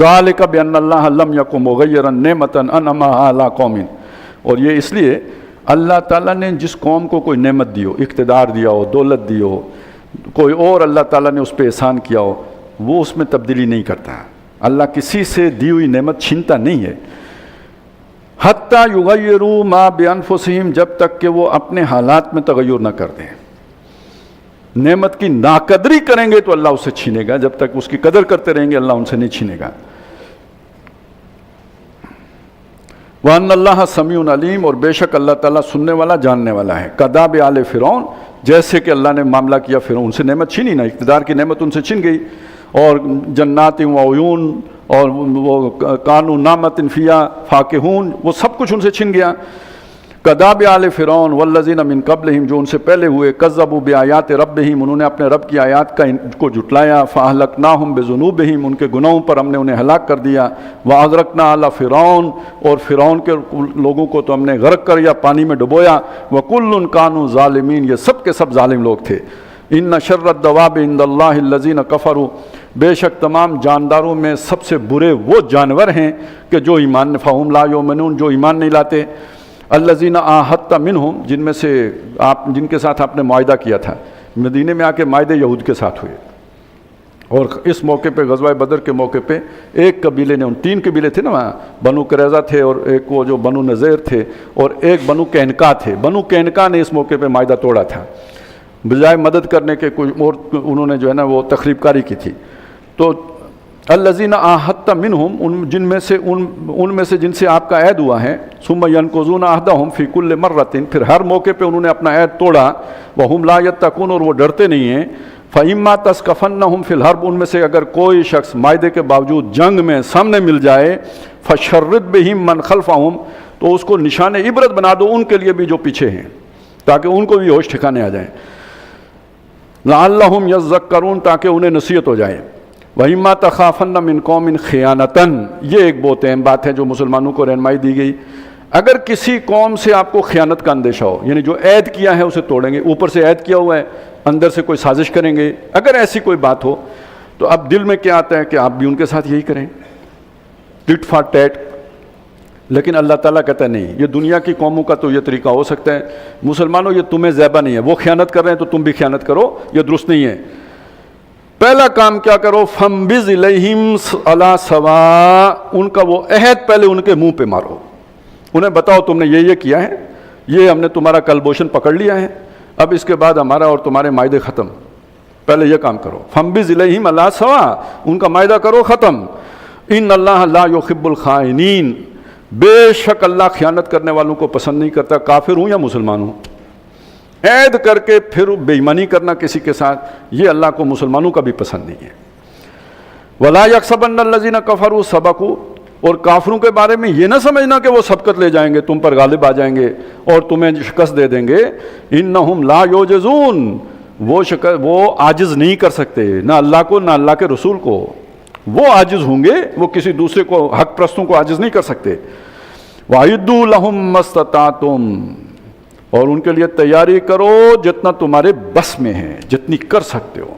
ذالک بأن اللہ لم یکن مغیرا نعمتا انعمہا علی قوم، اور یہ اس لیے اللہ تعالیٰ نے جس قوم کو کوئی نعمت دی ہو، اقتدار دیا ہو، دولت دی ہو، کوئی اور اللہ تعالیٰ نے اس پہ احسان کیا ہو، وہ اس میں تبدیلی نہیں کرتا۔ اللہ کسی سے دی ہوئی نعمت چھینتا نہیں ہے۔ حتیٰ یغیروا ما بانفسہم، جب تک کہ وہ اپنے حالات میں تغیر نہ کر دیں۔ نعمت کی ناقدری کریں گے تو اللہ اسے چھینے گا، جب تک اس کی قدر کرتے رہیں گے اللہ ان سے نہیں چھینے گا۔ وَأَنَّ اللَّهَ سَمِيعٌ عَلِيمٌ، اور بے شک اللہ تعالیٰ سننے والا جاننے والا ہے۔ كَدَابِ آلِ فرعون، جیسے کہ اللہ نے معاملہ کیا فرعون سے، نعمت چھینی نا، اقتدار کی نعمت ان سے چھن گئی، اور جنات وعیون، اور وہ کانوا نعمۃ فیہا فاکہون، وہ سب کچھ ان سے چھن گیا۔ کداب آل فرعون والذین من قبلہم، جو ان سے پہلے ہوئے، کذبوا بآیات ربہم، انہوں نے اپنے رب کی آیات کو جھٹلایا، فاہلکناہم بذنوبہم، ان کے گناہوں پر ہم نے انہیں ہلاک کر دیا، واغرقنا آل فرعون، اور فرعون کے لوگوں کو تو ہم نے غرق کر یا پانی میں ڈبویا، وکل کانوا ظالمین، یہ سب کے سب ظالم لوگ تھے۔ ان شر الدواب عند اللہ الذین کفروا، بے شک تمام جانداروں میں سب سے برے وہ جانور ہیں کہ جو ایمان فہم لا یؤمنون، جو ایمان نہیں لاتے۔ الذین عاہدت منہم، جن میں سے جن کے ساتھ آپ نے معاہدہ کیا تھا، مدینے میں آ کے معاہدے یہود کے ساتھ ہوئے، اور اس موقع پہ غزوہ بدر کے موقع پہ ایک قبیلے نے، ان 3 قبیلے تھے نا وہاں، بنو قریظہ تھے، اور ایک وہ جو بنو نذیر تھے، اور ایک بنو قینقاع تھے۔ بنو قینقاع نے اس موقع پہ معاہدہ توڑا تھا، بجائے مدد کرنے کے کوئی اور انہوں نے جو ہے نا وہ تخریب کاری کی تھی۔ تو الذین عاہدت منہم، جن میں سے جن سے آپ کا عہد ہوا ہے، ثم ینقضون عہدہم فی کل مرۃ، پھر ہر موقع پہ انہوں نے اپنا عہد توڑا، وہم لا یتقون، اور وہ ڈرتے نہیں ہیں۔ فإما تثقفنہم فی الحرب، ان میں سے اگر کوئی شخص معاہدے کے باوجود جنگ میں سامنے مل جائے، فشرد بہم من خلفہم، تو اس کو نشان عبرت بنا دو ان کے لیے بھی جو پیچھے ہیں، تاکہ ان کو بھی ہوش ٹھکانے آ جائیں۔ لعلہم یذکرون، تاکہ انہیں نصیحت ہو جائے۔ وَإِمَّا تَخَافَنَّ مِن قَوْمٍ خِيَانَةً، یہ ایک بہت اہم بات ہے جو مسلمانوں کو رہنمائی دی گئی۔ اگر کسی قوم سے آپ کو خیانت کا اندیشہ ہو، یعنی جو عہد کیا ہے اسے توڑیں گے، اوپر سے عہد کیا ہوا ہے، اندر سے کوئی سازش کریں گے، اگر ایسی کوئی بات ہو تو اب دل میں کیا آتا ہے کہ آپ بھی ان کے ساتھ یہی کریں، ٹٹ فار ٹیٹ۔ لیکن اللہ تعالیٰ کہتا ہے نہیں، یہ دنیا کی قوموں کا تو یہ طریقہ ہو سکتا ہے، مسلمانوں یہ تمہیں زیبا نہیں ہے، وہ خیانت کر رہے ہیں تو تم بھی خیانت کرو، یہ درست نہیں ہے۔ پہلا کام کیا کرو، فَانبِذْ إِلَيْهِمْ عَلَىٰ سَوَاءٍ، ان کا وہ عہد پہلے ان کے منہ پہ مارو، انہیں بتاؤ تم نے یہ کیا ہے، یہ ہم نے تمہارا کلبوشن پکڑ لیا ہے، اب اس کے بعد ہمارا اور تمہارے معاہدے ختم، پہلے یہ کام کرو۔ فَانبِذْ إِلَيْهِمْ عَلَىٰ سَوَاءٍ، ان کا معاہدہ کرو ختم۔ إِنَّ اللَّهَ لَا يُحِبُّ الْخَائِنِينَ، بے شک اللہ خیانت کرنے والوں کو پسند نہیں کرتا، کافر ہوں یا مسلمان ہوں۔ عہد کر کے پھر بے ایمانی کرنا کسی کے ساتھ، یہ اللہ کو مسلمانوں کا بھی پسند نہیں ہے۔ وَلَا يَحْسَبَنَّ الَّذِينَ كَفَرُوا سَبَقُوا، اور کافروں کے بارے میں یہ نہ سمجھنا کہ وہ سبقت لے جائیں گے، تم پر غالب آ جائیں گے اور تمہیں شکست دے دیں گے۔ إِنَّهُمْ لَا يُعْجِزُونَ، وہ عاجز نہیں کر سکتے، نہ اللہ کو نہ اللہ کے رسول کو، وہ عاجز ہوں گے، وہ کسی دوسرے کو، حق پرستوں کو عاجز نہیں کر سکتے۔ وَأَعِدُّوا لَهُم مَّا اسْتَطَعْتُمْ، اور ان کے لیے تیاری کرو جتنا تمہارے بس میں ہے، جتنی کر سکتے ہو۔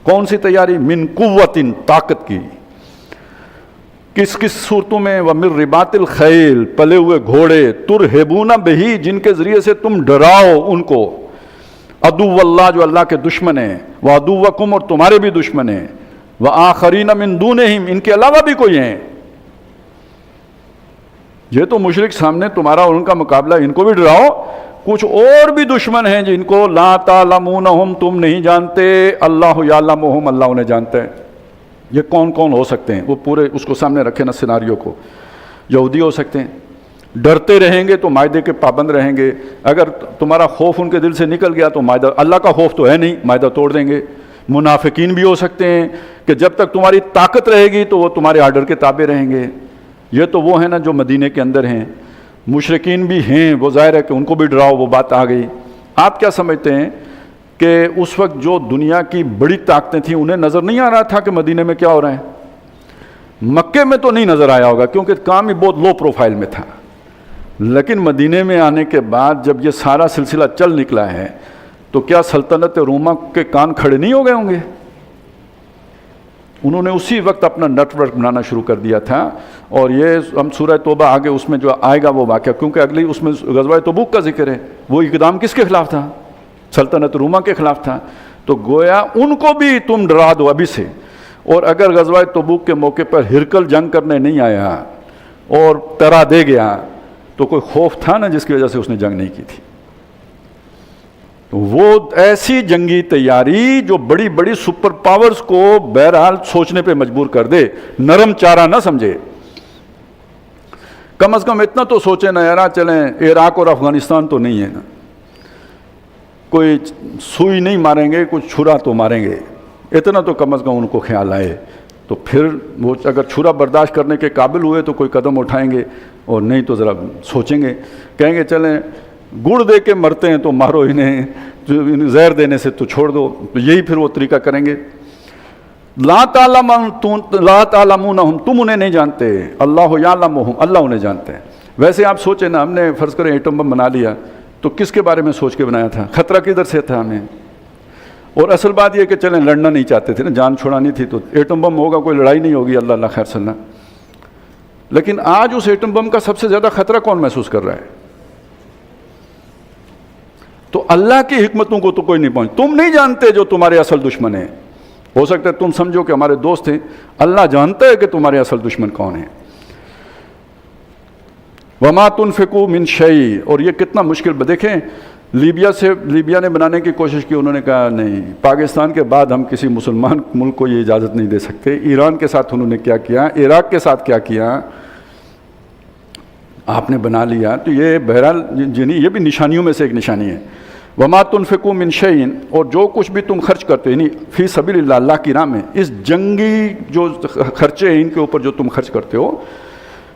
کون سی تیاری؟ من قوت، طاقت کی۔ کس کس صورتوں میں؟ وَمِن رِبَاطِ الْخَيْلِ، پلے ہوئے گھوڑے، تُرْہِبُونَ بِهِ، جن کے ذریعے سے تم ڈراؤ ان کو، عدو اللہ، جو اللہ کے دشمن ہیں، وعدوکم، اور تمہارے بھی دشمن ہیں، وآخرین من دونہم، ان کے علاوہ بھی کوئی ہیں۔ یہ تو مشرک سامنے تمہارا اور ان کا مقابلہ، ان کو بھی ڈراؤ، کچھ اور بھی دشمن ہیں جن کو لا تعلمونہم، تم نہیں جانتے، اللہ یعلمہم، اللہ انہیں جانتا ہے۔ یہ کون کون ہو سکتے ہیں؟ وہ پورے اس کو سامنے رکھے نا سیناریو کو۔ یہودی ہو سکتے ہیں، ڈرتے رہیں گے تو معاہدے کے پابند رہیں گے، اگر تمہارا خوف ان کے دل سے نکل گیا تو معاہدہ، اللہ کا خوف تو ہے نہیں، معاہدہ توڑ دیں گے۔ منافقین بھی ہو سکتے ہیں کہ جب تک تمہاری طاقت رہے گی تو وہ تمہارے آرڈر کے تابع رہیں گے۔ یہ تو وہ ہیں نا جو مدینے کے اندر ہیں۔ مشرکین بھی ہیں، وہ ظاہر ہے کہ ان کو بھی ڈراؤ، وہ بات آ گئی۔ آپ کیا سمجھتے ہیں کہ اس وقت جو دنیا کی بڑی طاقتیں تھیں انہیں نظر نہیں آ رہا تھا کہ مدینے میں کیا ہو رہا ہے؟ مکے میں تو نہیں نظر آیا ہوگا کیونکہ کام ہی بہت لو پروفائل میں تھا، لیکن مدینے میں آنے کے بعد جب یہ سارا سلسلہ چل نکلا ہے تو کیا سلطنت روما کے کان کھڑے نہیں ہو گئے ہوں گے؟ انہوں نے اسی وقت اپنا نیٹ ورک بنانا شروع کر دیا تھا. اور یہ ہم سورہ توبہ آگے اس میں جو آئے گا وہ واقعہ، کیونکہ اگلی اس میں غزوہ تبوک کا ذکر ہے. وہ اقدام کس کے خلاف تھا؟ سلطنت روما کے خلاف تھا. تو گویا ان کو بھی تم ڈرا دو ابھی سے. اور اگر غزوہ تبوک کے موقع پر ہرکل جنگ کرنے نہیں آیا اور ترا دے گیا تو کوئی خوف تھا نا جس کی وجہ سے اس نے جنگ نہیں کی تھی. وہ ایسی جنگی تیاری جو بڑی بڑی سپر پاورز کو بہرحال سوچنے پہ مجبور کر دے، نرم چارہ نہ سمجھے. کم از کم اتنا تو سوچے نا یار، چلیں عراق اور افغانستان تو نہیں ہے نا، کوئی سوئی نہیں ماریں گے، کچھ چھرا تو ماریں گے، اتنا تو کم از کم ان کو خیال آئے. تو پھر وہ اگر چھرا برداشت کرنے کے قابل ہوئے تو کوئی قدم اٹھائیں گے، اور نہیں تو ذرا سوچیں گے، کہیں گے چلیں گڑ دے کے مرتے ہیں تو مارو انہیں، زہر دینے سے تو چھوڑ دو. تو یہی پھر وہ طریقہ کریں گے. لا تعلمونہم، تم انہیں نہیں جانتے، اللہ یعلمہم، اللہ انہیں جانتے ہیں. ویسے آپ سوچیں نا، ہم نے فرض کریں ایٹم بم بنا لیا تو کس کے بارے میں سوچ کے بنایا تھا؟ خطرہ کدھر سے تھا ہمیں؟ اور اصل بات یہ کہ چلیں لڑنا نہیں چاہتے تھے نا، جان چھڑانی تھی، تو ایٹم بم ہوگا کوئی لڑائی نہیں ہوگی، اللہ اللہ خیر صلی اللہ. لیکن آج اس ایٹم بم کا سب سے زیادہ خطرہ کون محسوس کر رہا ہے؟ تو اللہ کی حکمتوں کو تو کوئی نہیں پہنچ. تم نہیں جانتے جو تمہارے اصل دشمن ہیں. ہو سکتا ہے تم سمجھو کہ ہمارے دوست ہیں، اللہ جانتا ہے کہ تمہارے اصل دشمن کون ہیں. وما تنفقوا من شیء، اور یہ کتنا مشکل. دیکھیں لیبیا نے بنانے کی کوشش کی، انہوں نے کہا نہیں، پاکستان کے بعد ہم کسی مسلمان ملک کو یہ اجازت نہیں دے سکتے. ایران کے ساتھ انہوں نے کیا کیا، عراق کے ساتھ کیا کیا، آپ نے بنا لیا. تو یہ بہرحال یہ بھی نشانیوں میں سے ایک نشانی ہے. وما تنفقوا من شیء، اور جو کچھ بھی تم خرچ کرتے ہو، یعنی فی سبیل اللہ، اللہ کی راہ میں، اس جنگی جو خرچے ہیں ان کے اوپر جو تم خرچ کرتے ہو،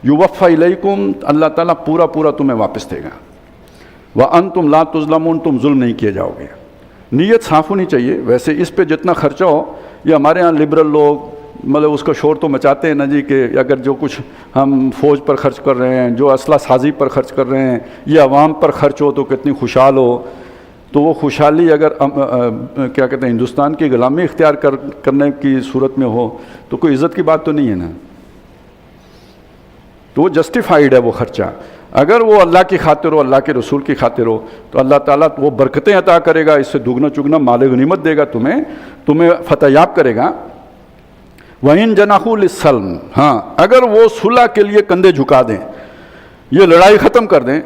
یوفی الیکم، اللہ تعالیٰ پورا پورا تمہیں واپس دے گا. وانتم لا تظلمون، تم ظلم نہیں کیے جاؤ گے. نیت صاف ہونی چاہیے. ویسے اس پہ جتنا خرچہ ہو، یہ ہمارے ہاں لبرل لوگ مطلب اس کا شور تو مچاتے ہیں نا جی، کہ اگر جو کچھ ہم فوج پر خرچ کر رہے ہیں، جو اسلحہ سازی پر خرچ کر رہے ہیں، یہ عوام پر خرچ ہو تو کتنی خوشحال ہو. تو وہ خوشحالی اگر کیا کہتے ہیں ہندوستان کی غلامی اختیار کرنے کی صورت میں ہو تو کوئی عزت کی بات تو نہیں ہے نا. تو وہ جسٹیفائیڈ ہے وہ خرچہ. اگر وہ اللہ کی خاطر ہو، اللہ کے رسول کی خاطر ہو، تو اللہ تعالیٰ وہ برکتیں عطا کرے گا، اس سے دگنا چگنا مال غنیمت دے گا، تمہیں فتح یاب کرے گا. وَإِن جَنَحُوا لِلسَّلْمِ، ہاں اگر وہ صلح کے لیے کندھے جھکا دیں، یہ لڑائی ختم کر دیں،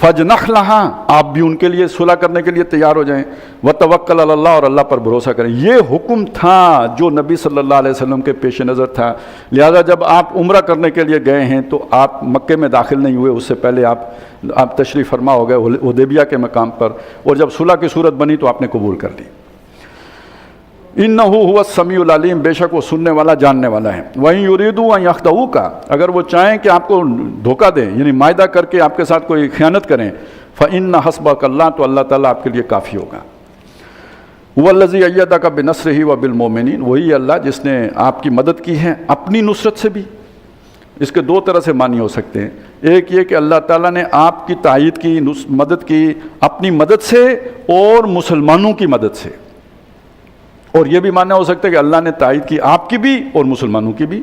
فَجْنَحْ لَهَا، آپ بھی ان کے لیے صلح کرنے کے لیے تیار ہو جائیں. وَتَوَكَّلْ عَلَى اللَّهِ، اور اللہ پر بھروسہ کریں. یہ حکم تھا جو نبی صلی اللہ علیہ وسلم کے پیش نظر تھا. لہذا جب آپ عمرہ کرنے کے لیے گئے ہیں تو آپ مکے میں داخل نہیں ہوئے، اس سے پہلے آپ تشریف فرما ہو گئے حدیبیہ کے مقام پر، اور جب صلح کی صورت بنی تو آپ نے قبول کر لی. اِنَّهُ هُوَ السَّمِيعُ الْعَلِيمُ، بے شک وہ سننے والا جاننے والا ہے. وَإِن يُرِيدُوا أَن يَخْدَعُوكَ، اگر وہ چاہیں کہ آپ کو دھوکہ دیں، یعنی معاہدہ کر کے آپ کے ساتھ کوئی خیانت کریں، فَإِنَّ حَسْبَكَ اللَّهُ، تو اللہ تعالیٰ آپ کے لیے کافی ہوگا. هُوَ الَّذِي أَيَّدَكَ بِنَصْرِهِ وَبِالْمُؤْمِنِينَ، وہی اللہ جس نے آپ کی مدد کی ہے اپنی نصرت سے بھی. اس کے دو طرح سے معنی ہو سکتے ہیں. ایک یہ کہ اللہ تعالیٰ نے آپ کی تائید کی، مدد کی اپنی مدد سے اور مسلمانوں کی مدد سے. اور یہ بھی معنی ہو سکتا ہے کہ اللہ نے تائید کی آپ کی بھی اور مسلمانوں کی بھی.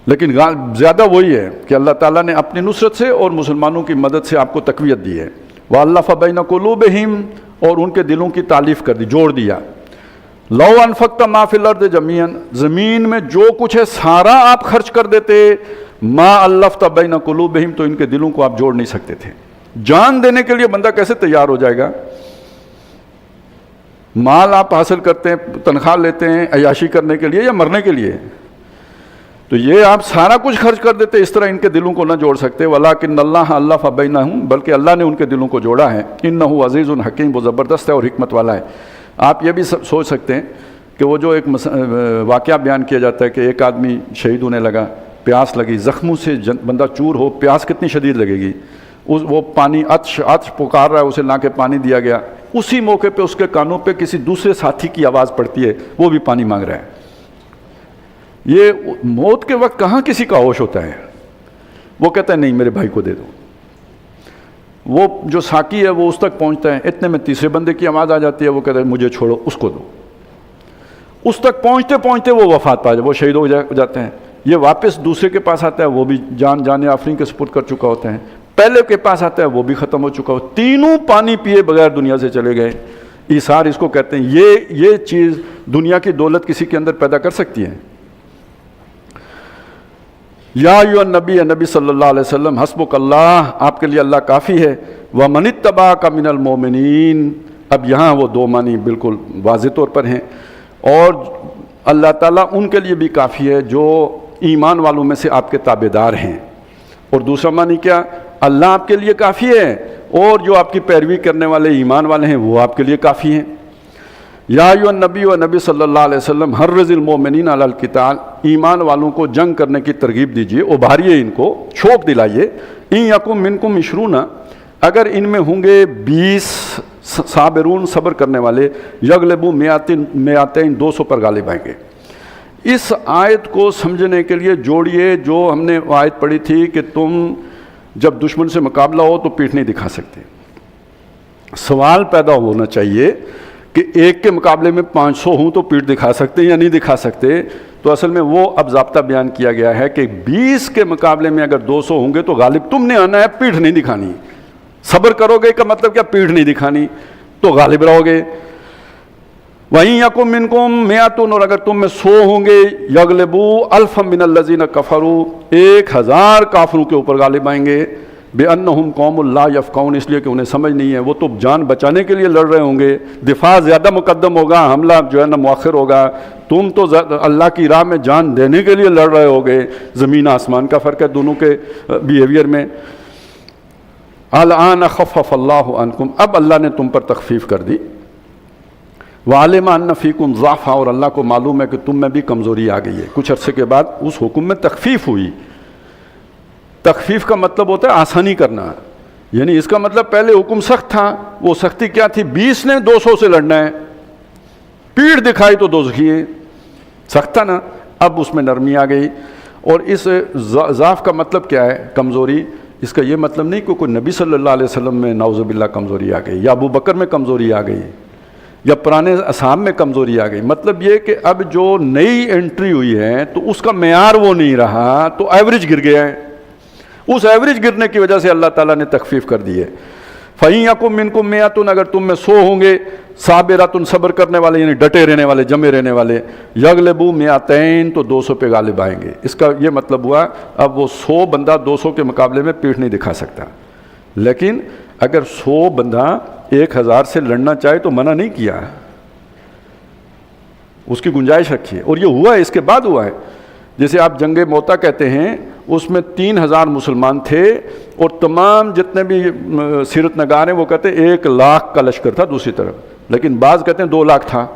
لیکن زیادہ وہی ہے کہ اللہ تعالیٰ نے اپنی نصرت سے اور مسلمانوں کی مدد سے آپ کو تقویت دی ہے. وَأَلَّفَ بَيْنَ قُلُوبِهِمْ، اور ان کے دلوں کی تالیف کر دی، جوڑ دیا. لَوْ أَنفَقْتَ مَا فِي الْأَرْضِ جَمِيعًا، زمین میں جو کچھ ہے سارا آپ خرچ کر دیتے، مَا أَلَّفْتَ بَيْنَ قُلُوبِهِمْ، تو ان کے دلوں کو آپ جوڑ نہیں سکتے تھے. جان دینے کے لیے بندہ کیسے تیار ہو جائے گا؟ مال آپ حاصل کرتے ہیں، تنخواہ لیتے ہیں عیاشی کرنے کے لیے یا مرنے کے لیے؟ تو یہ آپ سارا کچھ خرچ کر دیتے، اس طرح ان کے دلوں کو نہ جوڑ سکتے. وَلَٰكِنَّ اللَّهَ أَلَّفَ بَيْنَهُمْ، بلکہ اللہ نے ان کے دلوں کو جوڑا ہے. إِنَّهُ عَزِيزٌ حکیم، وہ زبردست ہے اور حکمت والا ہے. آپ یہ بھی سوچ سکتے ہیں کہ وہ جو ایک واقعہ بیان کیا جاتا ہے کہ ایک آدمی شہید ہونے لگا، پیاس لگی، زخموں سے بندہ چور ہو، پیاس کتنی شدید لگے گی. وہ پانی عطش پکار رہا ہے، اسے لا کے پانی دیا گیا. اسی موقع پہ اس کے کانوں پہ کسی دوسرے ساتھی کی آواز پڑتی ہے، وہ بھی پانی مانگ رہا ہے. یہ موت کے وقت کہاں کسی کا ہوش ہوتا ہے؟ وہ کہتا ہے نہیں میرے بھائی کو دے دو. وہ جو ساقی ہے وہ اس تک پہنچتا ہے، اتنے میں تیسرے بندے کی آواز آ جاتی ہے، وہ کہتا ہے مجھے چھوڑو، اس کو دو. اس تک پہنچتے پہنچتے وہ وفات پا جائے، وہ شہید ہو جاتے ہیں. یہ واپس دوسرے کے پاس آتا ہے، وہ بھی جان آفرین کے سپرد کر چکا ہوتا ہے. پہلے کے پاس آتا ہے، وہ بھی ختم ہو چکا ہو. تینوں پانی پیے بغیر دنیا سے چلے گئے. ایثار اس کو کہتے ہیں. یہ چیز دنیا کی دولت کسی کے اندر پیدا کر سکتی ہے؟ یا ایھا النبی، نبی صلی اللہ علیہ وسلم، حسبک اللہ، آپ کے لیے اللہ کافی ہے. ومن اتبعک من المؤمنین. اب یہاں وہ دو معنی بالکل واضح طور پر ہیں، اور اللہ تعالیٰ ان کے لیے بھی کافی ہے جو ایمان والوں میں سے آپ کے تابع دار ہیں. اور دوسرا معنی کیا؟ اللہ آپ کے لیے کافی ہے، اور جو آپ کی پیروی کرنے والے ایمان والے ہیں وہ آپ کے لیے کافی ہیں. یا ایھا النبی، و نبی صلی اللہ علیہ وسلم، حرض المؤمنین علی القتال، ایمان والوں کو جنگ کرنے کی ترغیب دیجیے، ابھاریے، ان کو شوق دلائیے. ان یکم منکم 20، اگر ان میں ہوں گے 20 صابرون، صبر کرنے والے، یغلبوا مئتین، 200 پر غالب آئیں گے. اس آیت کو سمجھنے کے لیے جوڑیے جو ہم نے آیت پڑھی تھی کہ تم جب دشمن سے مقابلہ ہو تو پیٹھ نہیں دکھا سکتے. سوال پیدا ہونا چاہیے کہ ایک کے مقابلے میں 500 ہوں تو پیٹھ دکھا سکتے یا نہیں دکھا سکتے. تو اصل میں وہ اب ضابطہ بیان کیا گیا ہے کہ 20 کے مقابلے میں اگر 200 ہوں گے تو غالب تم نے آنا ہے، پیٹھ نہیں دکھانی. صبر کرو گے کا مطلب کیا؟ پیٹھ نہیں دکھانی، تو غالب رہو گے. وَإِن يَكُن مِّنكُم مِّائَةٌ، اور اگر تم میں 100 ہوں گے، يَغْلِبُوا أَلْفًا مِّنَ الَّذِينَ كَفَرُوا، 1000 کافروں کے اوپر غالب آئیں گے. بِأَنَّهُمْ قَوْمٌ لَا يَفْقَهُونَ، اس لیے کہ انہیں سمجھ نہیں ہے. وہ تو جان بچانے کے لیے لڑ رہے ہوں گے، دفاع زیادہ مقدم ہوگا، حملہ جو ہے نا مؤخر ہوگا. تم تو اللہ کی راہ میں جان دینے کے لیے لڑ رہے ہوگے. زمین آسمان کا فرق ہے دونوں کے بیہیویئر میں. الآن خفف اللہ عنکم، اب اللہ نے تم پر تخفیف کر دی. وعلم ان فیکم ضعفا، اور اللہ کو معلوم ہے کہ تم میں بھی کمزوری آ گئی ہے. کچھ عرصے کے بعد اس حکم میں تخفیف ہوئی. تخفیف کا مطلب ہوتا ہے آسانی کرنا، یعنی اس کا مطلب پہلے حکم سخت تھا. وہ سختی کیا تھی؟ 20 نے 200 سے لڑنا ہے، پیڑ دکھائی تو دوزخی ہے، سخت تھا نا. اب اس میں نرمی آ گئی. اور اس ضعف کا مطلب کیا ہے؟ کمزوری. اس کا یہ مطلب نہیں کہ کوئی نبی صلی اللہ علیہ وسلم میں نعوذ باللہ کمزوری آ گئی، یا ابو بکر میں کمزوری آ گئی، یا پرانے اصحاب میں کمزوری آ گئی. مطلب یہ کہ اب جو نئی انٹری ہوئی ہے تو اس کا معیار وہ نہیں رہا، تو ایوریج گر گیا ہے. اس ایوریج گرنے کی وجہ سے اللہ تعالیٰ نے تخفیف کر دی ہے. فَإِن يَكُن مِّنكُم مِّائَةٌ، اگر تم میں 100 ہوں گے، صابراتٌ، صبر کرنے والے، یعنی ڈٹے رہنے والے، جمے رہنے والے، یغلبوا مئتین، تو 200 پہ غالب آئیں گے. اس کا یہ مطلب ہوا اب وہ 100 بندہ 200 کے مقابلے میں پیٹھ نہیں دکھا سکتا. لیکن اگر 100 بندہ 1000 سے لڑنا چاہے تو منع نہیں کیا، اس کی گنجائش رکھی ہے. اور یہ ہوا ہے، اس کے بعد ہوا ہے. جیسے آپ جنگ موتا کہتے ہیں، اس میں 3000 مسلمان تھے، اور تمام جتنے بھی سیرت نگار ہیں وہ کہتے ہیں 1,00,000 کا لشکر تھا دوسری طرف، لیکن بعض کہتے ہیں 2,00,000 تھا.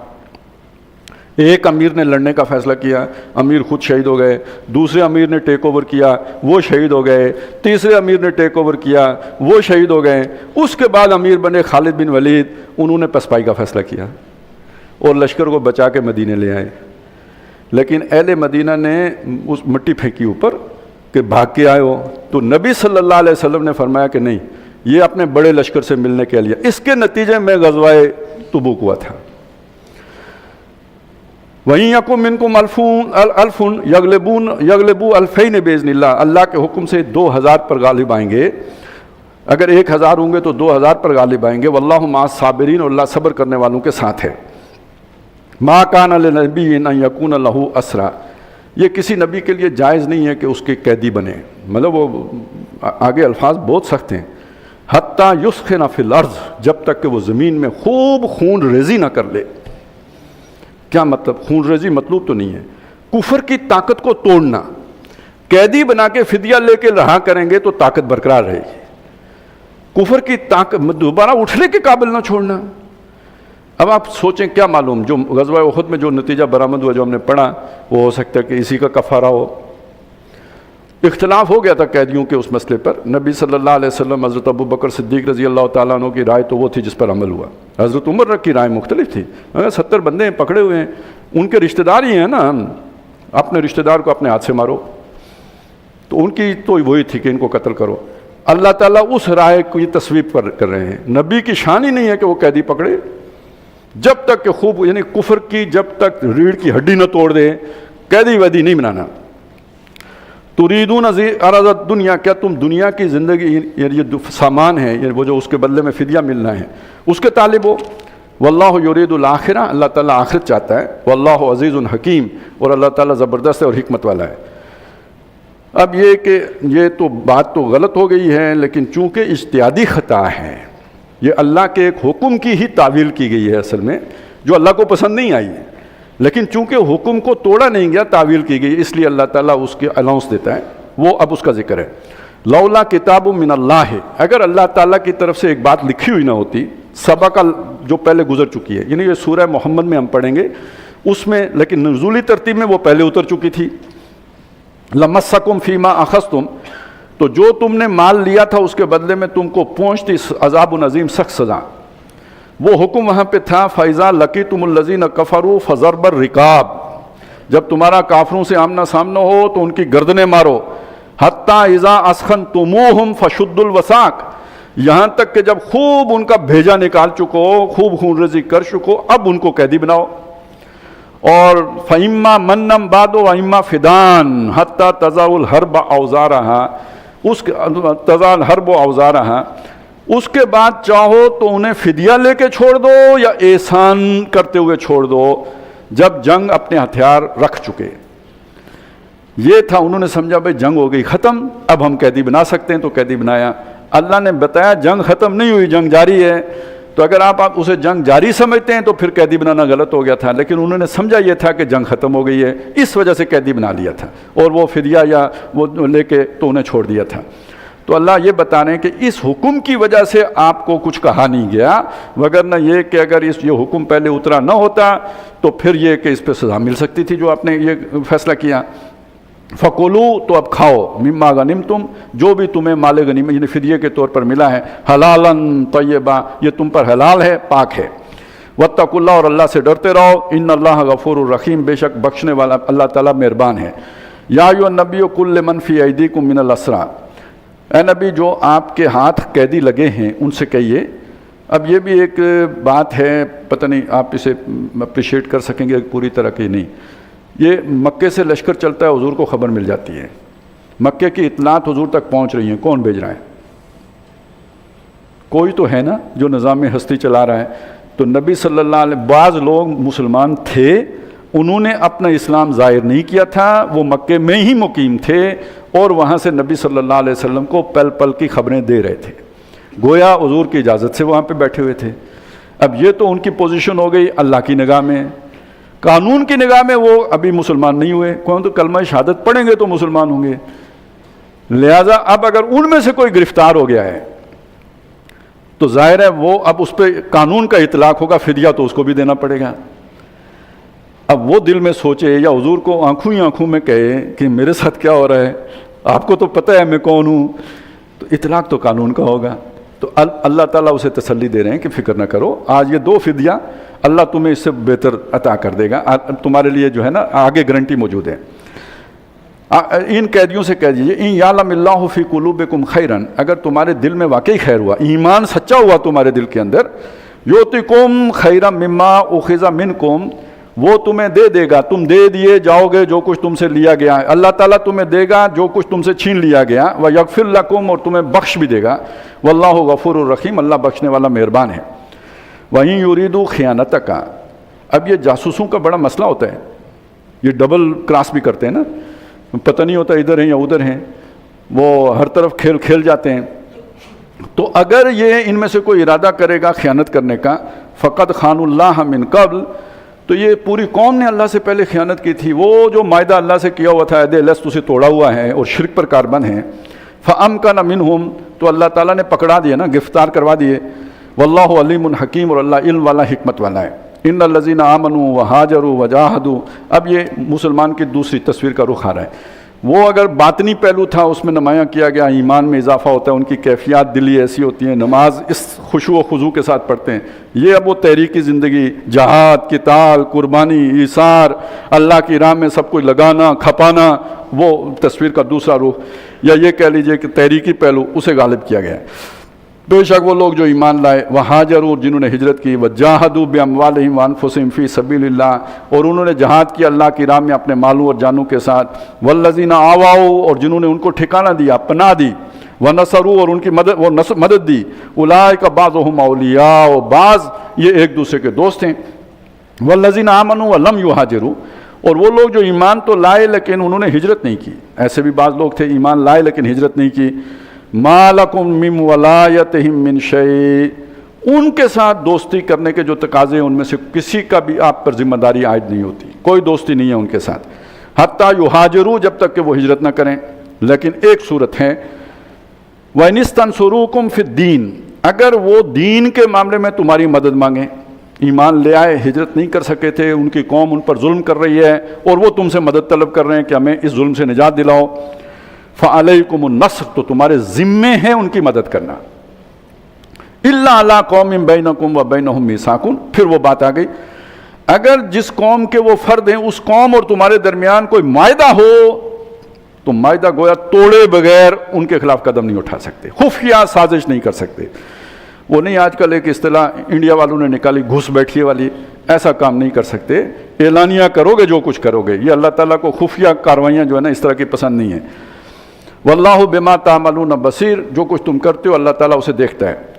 ایک امیر نے لڑنے کا فیصلہ کیا، امیر خود شہید ہو گئے. دوسرے امیر نے ٹیک اوور کیا، وہ شہید ہو گئے. تیسرے امیر نے ٹیک اوور کیا، وہ شہید ہو گئے. اس کے بعد امیر بنے خالد بن ولید، انہوں نے پسپائی کا فیصلہ کیا اور لشکر کو بچا کے مدینے لے آئے. لیکن اہل مدینہ نے اس مٹی پھینکی اوپر کہ بھاگ کے آئے ہو. تو نبی صلی اللہ علیہ وسلم نے فرمایا کہ نہیں، یہ اپنے بڑے لشکر سے ملنے کے لیے. اس کے نتیجے میں غزوہ تبوک ہوا تھا. وَإِن يَكُن مِّنكُمْ أَلْفٌ يَغْلِبُوا أَلْفَيْنِ بِإِذْنِ اللَّهِ، اللہ کے حکم سے 2000 پر غالب آئیں گے. اگر 1000 ہوں گے تو 2000 پر غالب آئیں گے. وَاللَّهُ مَعَ الصَّابِرِينَ، اور اللہ صبر کرنے والوں کے ساتھ ہے. مَا كَانَ لِنَبِيٍّ أَن يَكُونَ لَهُ أَسْرَىٰ، یہ کسی نبی کے لیے جائز نہیں ہے کہ اس کے قیدی بنے. مطلب وہ آگے الفاظ بہت سخت ہیں. حتیٰ یسخن فی الارض، جب تک کہ وہ زمین میں خوب خون ریزی نہ کر لے. کیا مطلب؟ خون ریزی مطلوب تو نہیں ہے، کفر کی طاقت کو توڑنا. قیدی بنا کے فدیہ لے کے رہا کریں گے تو طاقت برقرار رہے گی. کفر کی طاقت دوبارہ اٹھنے کے قابل نہ چھوڑنا. اب آپ سوچیں کیا معلوم جو غزوہ احد میں جو نتیجہ برآمد ہوا جو ہم نے پڑھا، وہ ہو سکتا ہے کہ اسی کا کفارہ ہو. اختلاف ہو گیا تھا قیدیوں کے اس مسئلے پر. نبی صلی اللہ علیہ وسلم، حضرت ابو بکر صدیق رضی اللہ تعالیٰ عنہ کی رائے تو وہ تھی جس پر عمل ہوا. حضرت عمر کی رائے مختلف تھی. 70 بندے پکڑے ہوئے ہیں، ان کے رشتہ دار ہی ہیں نا، اپنے رشتہ دار کو اپنے ہاتھ سے مارو. تو ان کی تو وہی تھی کہ ان کو قتل کرو. اللہ تعالیٰ اس رائے کو یہ تصویب کر رہے ہیں. نبی کی شان ہی نہیں ہے کہ وہ قیدی پکڑے. جب تک کہ خوب یعنی کفر کی جب تک ریڑھ کی ہڈی نہ توڑ دے قیدی ویدی نہیں بنانا. تریدون عرض دنیا، کیا تم دنیا کی زندگی یہ سامان ہے وہ جو اس کے بدلے میں فدیہ ملنا ہے اس کے طالب ہو. واللہ یرید الآخرہ، اللہ تعالیٰ آخرت چاہتا ہے. واللہ عزیز حکیم، اور اللہ تعالیٰ زبردست ہے اور حکمت والا ہے. اب یہ کہ یہ تو بات تو غلط ہو گئی ہے، لیکن چونکہ اجتہادی خطا ہے، یہ اللہ کے ایک حکم کی ہی تعویل کی گئی ہے اصل میں، جو اللہ کو پسند نہیں آئی ہے، لیکن چونکہ حکم کو توڑا نہیں گیا تعویل کی گئی، اس لیے اللہ تعالیٰ اس کے الاؤنس دیتا ہے. وہ اب اس کا ذکر ہے. لولا کتاب من اللہ، اگر اللہ تعالیٰ کی طرف سے ایک بات لکھی ہوئی نہ ہوتی، سبق جو پہلے گزر چکی ہے، یعنی یہ سورہ محمد میں ہم پڑھیں گے اس میں، لیکن نزولی ترتیب میں وہ پہلے اتر چکی تھی. لمسکم فیما اخذتم، تو جو تم نے مال لیا تھا اس کے بدلے میں تم کو پہنچتی عذاب عظیم، سخت سزا. وہ حکم وہاں پہ تھا فَإِذَا لَقِيتُمُ الَّذِينَ كَفَرُوا فَضَرْبَ الرِّقَابِ، جب تمہارا کافروں سے آمنا سامنا ہو تو ان کی گردنیں مارو. حَتَّى إِذَا أَسْخَنْتُمُوهُمْ فَشُدُّوا الْوَثَاقَ، یہاں تک کہ جب خوب ان کا بھیجا نکال چکو، خوب خون ریزی کر چکو، اب ان کو قیدی بناؤ. اور فَإِمَّا مَنًّا بَعْدُ وَإِمَّا فِدَانٍ حَتَّى تَضَعُ الْحَرْبَ أَوْزَارَهَا، اس تَضَعُ الْحَرْبُ أَوْزَارَهَا، اس کے بعد چاہو تو انہیں فدیہ لے کے چھوڑ دو یا احسان کرتے ہوئے چھوڑ دو جب جنگ اپنے ہتھیار رکھ چکے. یہ تھا، انہوں نے سمجھا بھائی جنگ ہو گئی ختم، اب ہم قیدی بنا سکتے ہیں تو قیدی بنایا. اللہ نے بتایا جنگ ختم نہیں ہوئی، جنگ جاری ہے. تو اگر آپ اسے جنگ جاری سمجھتے ہیں تو پھر قیدی بنانا غلط ہو گیا تھا، لیکن انہوں نے سمجھا یہ تھا کہ جنگ ختم ہو گئی ہے، اس وجہ سے قیدی بنا لیا تھا اور وہ فدیہ یا وہ لے کے تو انہیں چھوڑ دیا تھا. تو اللہ یہ بتا رہے ہیں کہ اس حکم کی وجہ سے آپ کو کچھ کہا نہیں گیا، وگرنہ یہ کہ اگر یہ حکم پہلے اترا نہ ہوتا تو پھر یہ کہ اس پہ سزا مل سکتی تھی جو آپ نے یہ فیصلہ کیا. فَقُلُوا، تو اب کھاؤ، مما غنمتم، جو بھی تمہیں مال غنیمت یعنی فدیے کے طور پر ملا ہے، حلالاً طیبا، یہ تم پر حلال ہے، پاک ہے. واتقوا اللہ، اور اللہ سے ڈرتے رہو. ان اللہ غفور الرحیم، بے شک بخشنے والا اللہ تعالیٰ مہربان ہے. یا ایھا النبی قل لمن فی ایدیکم من الاسریٰ، اے نبی جو آپ کے ہاتھ قیدی لگے ہیں ان سے کہیے. اب یہ بھی ایک بات ہے، پتہ نہیں آپ اسے اپریشیٹ کر سکیں گے پوری طرح کی نہیں. یہ مکے سے لشکر چلتا ہے، حضور کو خبر مل جاتی ہے، مکے کی اطلاعات حضور تک پہنچ رہی ہیں، کون بھیج رہا ہے؟ کوئی تو ہے نا جو نظام ہستی چلا رہا ہے. تو نبی صلی اللہ علیہ، بعض لوگ مسلمان تھے، انہوں نے اپنا اسلام ظاہر نہیں کیا تھا، وہ مکے میں ہی مقیم تھے اور وہاں سے نبی صلی اللہ علیہ وسلم کو پل پل کی خبریں دے رہے تھے، گویا حضور کی اجازت سے وہاں پہ بیٹھے ہوئے تھے. اب یہ تو ان کی پوزیشن ہو گئی اللہ کی نگاہ میں، قانون کی نگاہ میں وہ ابھی مسلمان نہیں ہوئے، کون تو کلمہ شہادت پڑھیں گے تو مسلمان ہوں گے. لہٰذا اب اگر ان میں سے کوئی گرفتار ہو گیا ہے تو ظاہر ہے وہ اب اس پہ قانون کا اطلاق ہوگا، فدیہ تو اس کو بھی دینا پڑے گا. اب وہ دل میں سوچے یا حضور کو آنکھوں ہی آنکھوں میں کہے کہ میرے ساتھ کیا ہو رہا ہے، آپ کو تو پتہ ہے میں کون ہوں، تو اطلاق تو قانون کا ہوگا. تو اللہ تعالیٰ اسے تسلی دے رہے ہیں کہ فکر نہ کرو، آج یہ 2 فدیہ اللہ تمہیں اس سے بہتر عطا کر دے گا، تمہارے لیے جو ہے نا آگے گارنٹی موجود ہے. ان قیدیوں سے کہہ دیجیے ان یعلم اللہ فی قلوبکم خیرا، اگر تمہارے دل میں واقعی خیر ہوا، ایمان سچا ہوا تمہارے دل کے اندر، یؤتکم خیرا مما اخذ منکم، وہ تمہیں دے دے گا، تم دے دیے جاؤ گے جو کچھ تم سے لیا گیا ہے، اللہ تعالیٰ تمہیں دے گا جو کچھ تم سے چھین لیا گیا، ویغفر لکم، اور تمہیں بخش بھی دے گا. واللہ غفور الرحیم، اللہ بخشنے والا مہربان ہے. وہیں یریدو خیانتک، اب یہ جاسوسوں کا بڑا مسئلہ ہوتا ہے، یہ ڈبل کراس بھی کرتے ہیں نا، پتہ نہیں ہوتا ادھر ہیں یا ادھر ہیں، وہ ہر طرف کھیل جاتے ہیں. تو اگر یہ ان میں سے کوئی ارادہ کرے گا خیانت کرنے کا، فقد خان اللہ من قبل، تو یہ پوری قوم نے اللہ سے پہلے خیانت کی تھی. وہ جو معاہدہ اللہ سے کیا ہوا تھا عہد الست اسے توڑا ہوا ہے اور شرک پر کاربند ہیں. فامکن منہم، تو اللہ تعالیٰ نے پکڑا دیے نا، گرفتار کروا دیے. واللہ علیم حکیم، اور اللہ علم والا حکمت والا ہے. ان الذین آمنوا وہاجروا وجاہدوا، اب یہ مسلمان کی دوسری تصویر کا رخ آ رہا ہے. وہ اگر باطنی پہلو تھا اس میں نمایاں کیا گیا، ایمان میں اضافہ ہوتا ہے، ان کی کیفیات دلی ایسی ہوتی ہیں، نماز اس خشوع و خضوع کے ساتھ پڑھتے ہیں. یہ اب وہ تحریکی زندگی، جہاد، قتال، قربانی، ایثار، اللہ کی راہ میں سب کچھ لگانا کھپانا، وہ تصویر کا دوسرا رخ، یا یہ کہہ لیجئے کہ تحریکی پہلو اسے غالب کیا گیا ہے. بے شک وہ لوگ جو ایمان لائے، وہاجروا جنہوں نے ہجرت کی، وجاہدوا باموالہم وانفسہم فی سبیل اللہ اور انہوں نے جہاد کیا اللہ کی راہ میں اپنے مالوں اور جانوں کے ساتھ، والذین آواؤ اور جنہوں نے ان کو ٹھکانہ دیا، پناہ دی، ونصروا اور ان کی مدد دی، اولئک بعضهم اولیاء اور بعض یہ ایک دوسرے کے دوست ہیں، والذین آمنوا ولم یہاجروا اور وہ لوگ جو ایمان تو لائے لیکن انہوں نے ہجرت نہیں کی، ایسے بھی بعض لوگ تھے ایمان لائے لیکن ہجرت نہیں کی، ما لکم من ولایتہم من شیء ان کے ساتھ دوستی کرنے کے جو تقاضے ہیں ان میں سے کسی کا بھی آپ پر ذمہ داری عائد نہیں ہوتی، کوئی دوستی نہیں ہے ان کے ساتھ، حتیٰ یہاجروا جب تک کہ وہ ہجرت نہ کریں، لیکن ایک صورت ہے وَإِنِ اسْتَنْصُرُوكُمْ فِي الدِّينِ اگر وہ دین کے معاملے میں تمہاری مدد مانگیں، ایمان لے آئے ہجرت نہیں کر سکے تھے، ان کی قوم ان پر ظلم کر رہی ہے اور وہ تم سے مدد طلب کر رہے ہیں کہ ہمیں اس ظلم سے نجات دلاؤ، فَعَلَيْكُمُ النَّصْرُ تو تمہارے ذمے ہیں ان کی مدد کرنا، إِلَّا عَلَىٰ قَوْمٍ بَيْنَكُمْ وَبَيْنَهُمْ مِيثَاقٌ پھر وہ بات آ گئی اگر جس قوم کے وہ فرد ہیں اس قوم اور تمہارے درمیان کوئی معاہدہ ہو تو معاہدہ گویا توڑے بغیر ان کے خلاف قدم نہیں اٹھا سکتے، خفیہ سازش نہیں کر سکتے، وہ نہیں آج کل ایک اصطلاح انڈیا والوں نے نکالی گھس بیٹھیے والی، ایسا کام نہیں کر سکتے، اعلانیہ کرو گے جو کچھ کرو گے، یہ اللہ تعالیٰ کو خفیہ کاروائیاں جو ہے نا اس طرح کی پسند نہیں ہیں، واللہ بما تعملون بصیر جو کچھ تم کرتے ہو اللہ تعالیٰ اسے دیکھتا ہے۔